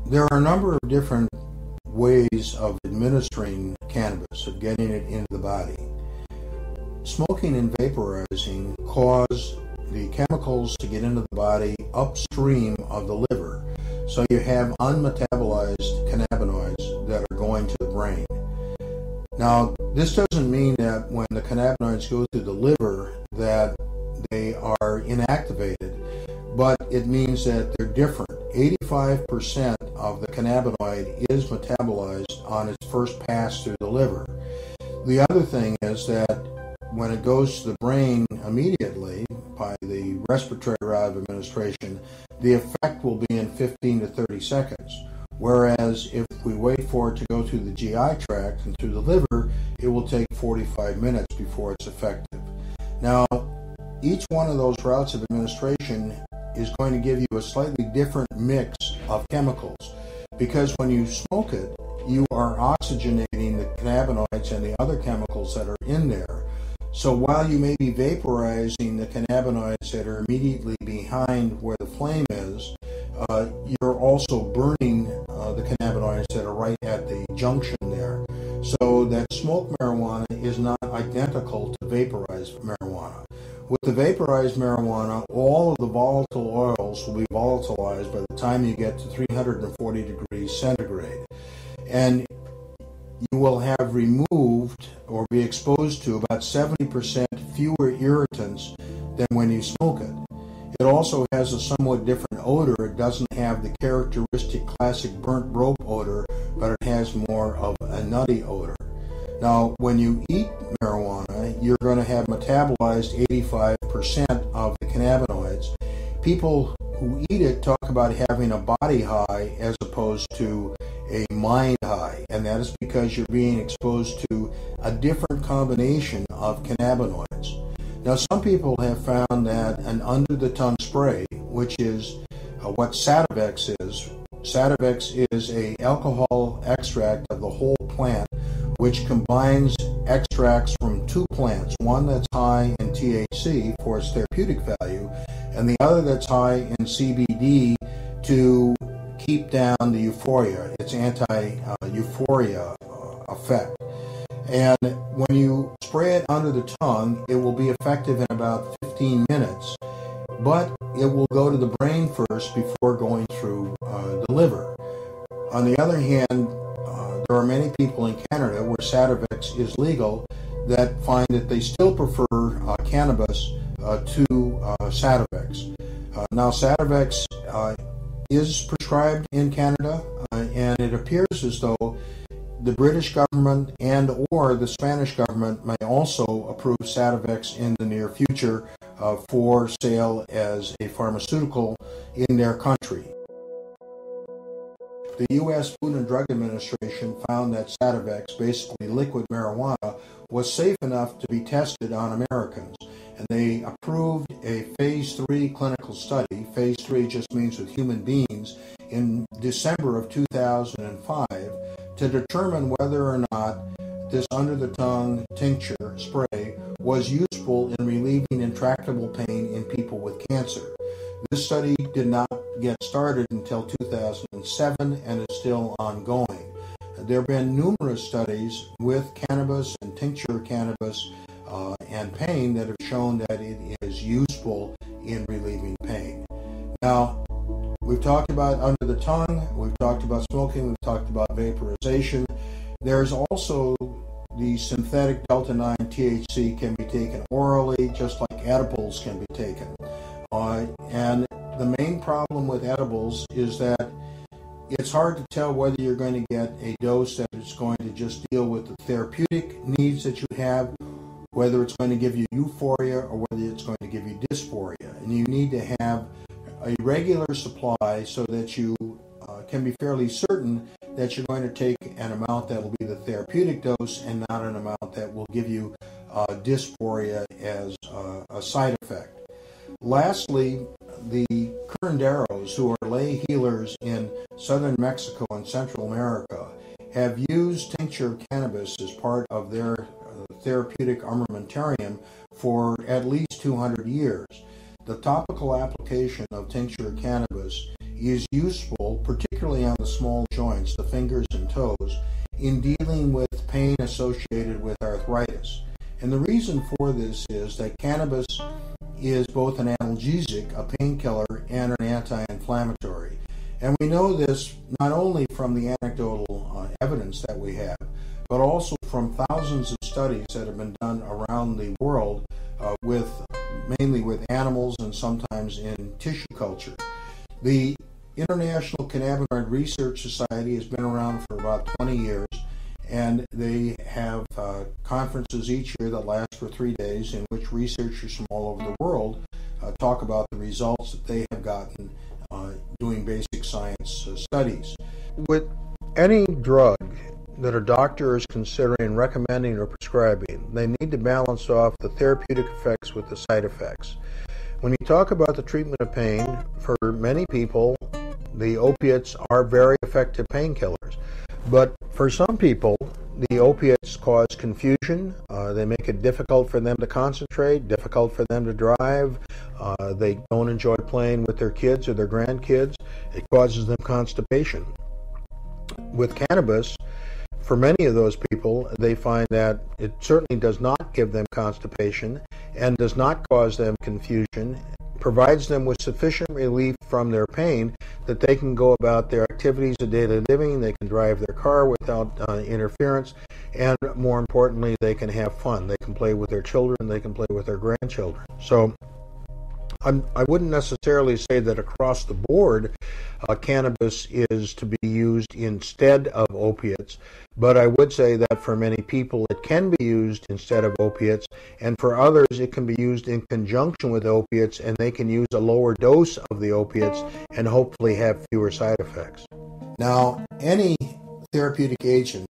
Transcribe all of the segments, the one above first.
There are a number of different ways of administering cannabis, of getting it into the body. Smoking and vaporizing cause the chemicals to get into the body upstream of the liver. So you have unmetabolized cannabinoids that are going to the brain. Now, this doesn't mean that when the cannabinoids go through the liver that they are inactivated, but it means that they're different. 85% of the cannabinoid is metabolized on its first pass through the liver. The other thing is that when it goes to the brain immediately by the respiratory route of administration, the effect will be in 15 to 30 seconds. Whereas if we wait for it to go through the GI tract and through the liver, it will take 45 minutes before it's effective. Now, each one of those routes of administration is going to give you a slightly different mix of chemicals, because when you smoke it, you are oxygenating the cannabinoids and the other chemicals that are in there. So while you may be vaporizing the cannabinoids that are immediately behind where the flame is, you're also burning the cannabinoids that are right at the junction there. So that smoked marijuana is not identical to vaporized marijuana. With the vaporized marijuana, all of the volatile oils will be volatilized by the time you get to 340 degrees centigrade. And you will have removed or be exposed to about 70% fewer irritants than when you smoke it. It also has a somewhat different odor. It doesn't have the characteristic classic burnt rope odor, but it has more of a nutty odor. Now, when you eat marijuana, you're going to have metabolized 85% of the cannabinoids. People who eat it talk about having a body high as opposed to a mind high, and that is because you're being exposed to a different combination of cannabinoids. Now, some people have found that an under-the-tongue spray, which is what Sativex is. Sativex is an alcohol extract of the whole plant, which combines extracts from two plants, one that's high in THC for its therapeutic value, and the other that's high in CBD to keep down the euphoria, its anti-euphoria effect. And when you spray it under the tongue, it will be effective in about 15 minutes, but it will go to the brain first before going through the liver. On the other hand, there are many people in Canada where Sativex is legal that find that they still prefer cannabis to Sativex. Now, Sativex is prescribed in Canada, and it appears as though the British government and or the Spanish government may also approve Sativex in the near future for sale as a pharmaceutical in their country. The U.S. Food and Drug Administration found that Sativex, basically liquid marijuana, was safe enough to be tested on Americans, and they approved a Phase 3 clinical study. Phase 3 just means with human beings, in December of 2005 to determine whether or not this under-the-tongue tincture spray was useful in relieving intractable pain in people with cancer. This study did not get started until 2007 and is still ongoing. There have been numerous studies with cannabis and tincture cannabis and pain that have shown that it is useful in relieving pain. Now, we've talked about under the tongue, we've talked about smoking, we've talked about vaporization. There's also the synthetic delta-9 THC can be taken orally, just like edibles can be taken. And the main problem with edibles is that it's hard to tell whether you're going to get a dose that is going to just deal with the therapeutic needs that you have, whether it's going to give you euphoria or whether it's going to give you dysphoria. And you need to have a regular supply so that you can be fairly certain that you're going to take an amount that will be the therapeutic dose and not an amount that will give you dysphoria as a side effect. Lastly, the curanderos, who are lay healers in southern Mexico and Central America, have used tincture cannabis as part of their therapeutic armamentarium for at least 200 years. The topical application of tincture cannabis is useful, particularly on the small joints, the fingers and toes, in dealing with pain associated with arthritis. And the reason for this is that cannabis is both an analgesic, a painkiller, and an anti-inflammatory. And we know this not only from the anecdotal evidence that we have, but also from thousands of studies that have been done around the world mainly with animals and sometimes in tissue culture. The International Cannabinoid Research Society has been around for about 20 years, and they have conferences each year that last for 3 days in which researchers from all over the world talk about the results that they have gotten doing basic science studies. With any drug that a doctor is considering recommending or prescribing, they need to balance off the therapeutic effects with the side effects. When you talk about the treatment of pain, for many people, the opiates are very effective painkillers. But for some people, the opiates cause confusion. They make it difficult for them to concentrate, difficult for them to drive. They don't enjoy playing with their kids or their grandkids. It causes them constipation. With cannabis, for many of those people, they find that it certainly does not give them constipation and does not cause them confusion, provides them with sufficient relief from their pain that they can go about their activities of daily living, they can drive their car without interference, and more importantly, they can have fun. They can play with their children, they can play with their grandchildren. So I wouldn't necessarily say that across the board cannabis is to be used instead of opiates, but I would say that for many people it can be used instead of opiates, and for others it can be used in conjunction with opiates, and they can use a lower dose of the opiates and hopefully have fewer side effects. Now, any therapeutic agent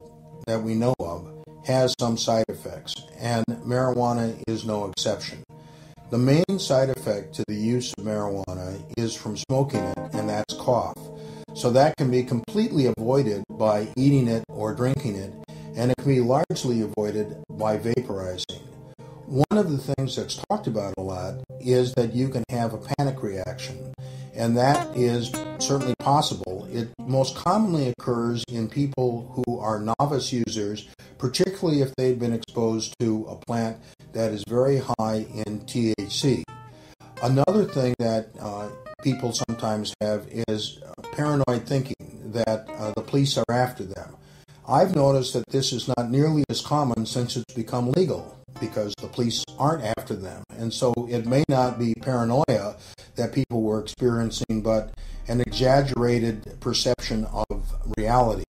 that we know of has some side effects, and marijuana is no exception. The main side effect to the use of marijuana is from smoking it, and that's cough. So that can be completely avoided by eating it or drinking it, and it can be largely avoided by vaporizing. One of the things that's talked about a lot is that you can have a panic reaction, and that is certainly possible. It most commonly occurs in people who are novice users, particularly if they've been exposed to a plant that is very high in THC. Another thing that people sometimes have is paranoid thinking that the police are after them. I've noticed that this is not nearly as common since it's become legal, because the police aren't after them. And so it may not be paranoia that people were experiencing, but an exaggerated perception of reality.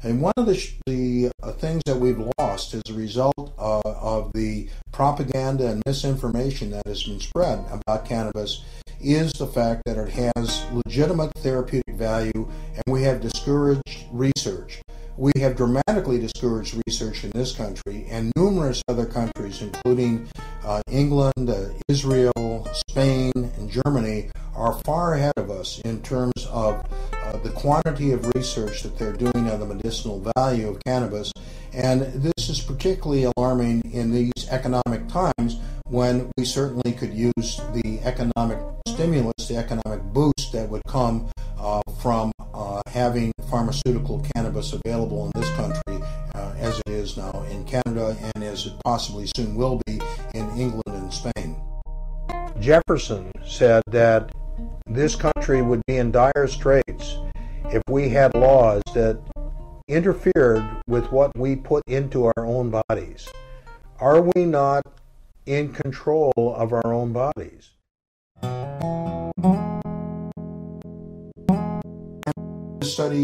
And one of the things that we've lost as a result of the propaganda and misinformation that has been spread about cannabis is the fact that it has legitimate therapeutic value, and we have discouraged research. We have dramatically discouraged research in this country, and numerous other countries, including England, Israel, Spain, and Germany, are far ahead of us in terms of the quantity of research that they're doing on the medicinal value of cannabis. And this is particularly alarming in these economic times when we certainly could use the economic stimulus, the economic boost that would come from having pharmaceutical cannabis available in this country as it is now in Canada, and as it possibly soon will be in England and Spain. Jefferson said that this country would be in dire straits if we had laws that interfered with what we put into our own bodies. Are we not in control of our own bodies? Study